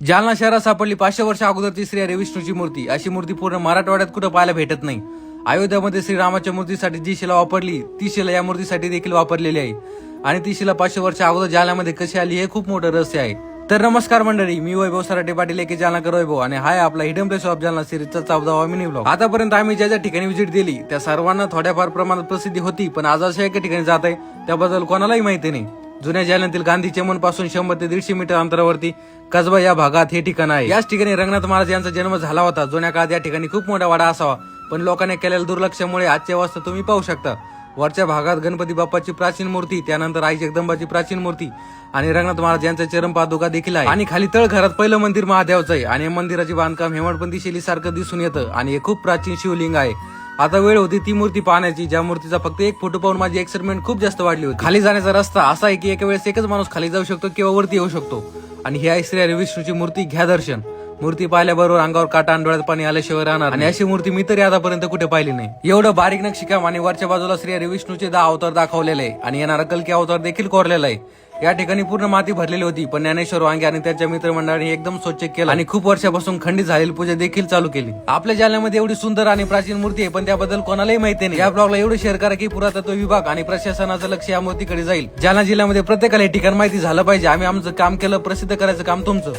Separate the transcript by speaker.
Speaker 1: जालना शहरात सापडली 500 वर्ष अगोदरची श्री हरी विष्णूची मूर्ती. अशी मूर्ती पूर्ण मराठवाड्यात कुठं पाहायला भेटत नाही. अयोध्यामध्ये श्रीरामाच्या मूर्तीसाठी जी शिला वापरली ती शिला या मूर्तीसाठी देखील वापरलेली आहे. आणि ती शिला 500 वर्ष अगोदर जालन्यामध्ये कशी आली हे खूप मोठं रहस्य आहे. तर नमस्कार मंडळी, मी वैभव सराटे पाटील एके जालनाकर वैभव आणि हाय आपला हिडन प्लेस ऑफ जालना सिरीजचा 14वा मिनी ब्लॉग. आतापर्यंत आम्ही ज्या ज्या ठिकाणी व्हिजिट दिली त्या सर्वांना थोड्याफार प्रमाणात प्रसिद्धी होती, पण आज अशा एका ठिकाणी जात आहे त्याबद्दल कोणालाही माहिती नाही. जुन्या जालन्यातील गांधी चेमन पासून 100 ते 150 मीटर अंतरावरती कसबा या भागात हे ठिकाण आहे. याच ठिकाणी रंगनाथ महाराज यांचा जन्म झाला होता. जुन्या काळात या ठिकाणी खूप मोठा वाडा असावा, पण लोकांनी केलेल्या दुर्लक्षामुळे आजच्या अवस्था तुम्ही पाहू शकता. वरच्या भागात गणपती बाप्पाची प्राचीन मूर्ती, त्यानंतर आई जगदंबाची प्राचीन मूर्ती आणि रंगनाथ महाराज यांचा चरण पादुका देखील आहे. आणि खाली तळघरात पहिलं मंदिर महादेवाचं आहे आणि मंदिराचे बांधकाम हेमाडपंथी शैलीसारखं दिसून येतं आणि हे खूप प्राचीन शिवलिंग आहे. आता वेळ होती ती मूर्ती पाहण्याची, ज्या मूर्तीचा फक्त एक फोटो पाहून माझी एक्साइटमेंट खूप जास्त वाढली होती. खाली जाण्याचा रस्ता असा आहे की एका वेळेस एकच माणूस खाली जाऊ शकतो किंवा वरती येऊ शकतो. आणि ही आहे श्री हरी विष्णूची मूर्ती. घ्या दर्शन. मूर्ती पाहिल्याबरोबर अंगावर काटा आणि डोळ्यात पाणी आल्याशिवाय राहणार आणि अशी मूर्ती मी तरी आतापर्यंत कुठे पाहिली नाही. एवढं बारीक नक्षीकाम आणि वरच्या बाजूला श्री हरी विष्णूचे 10 अवतार दाखवलेले आहे आणि येणारा कल्की अवतार देखील कोरलेला आहे. या ठिकाणी पूर्ण माती भरलेली होती, पण ज्ञानेश्वर वांगे आणि त्यांच्या मित्रमंडळाने एकदम स्वच्छ केलं आणि खूप वर्षापासून खंडित झालेली पूजा देखील चालू केली. आपल्या जालन्यामध्ये एवढी सुंदर आणि प्राचीन मूर्ती आहे, पण त्याबद्दल कोणालाही माहिती नाही. या ब्लॉगला एवढं शेअर करा की पुरातत्व विभाग आणि प्रशासनाचं लक्ष या मूर्तीकडे जाईल. जालना जिल्ह्यामध्ये प्रत्येकाला हे ठिकाण माहिती झालं पाहिजे. आम्ही आमचं काम केलं, प्रसिद्ध करायचं काम तुमचं.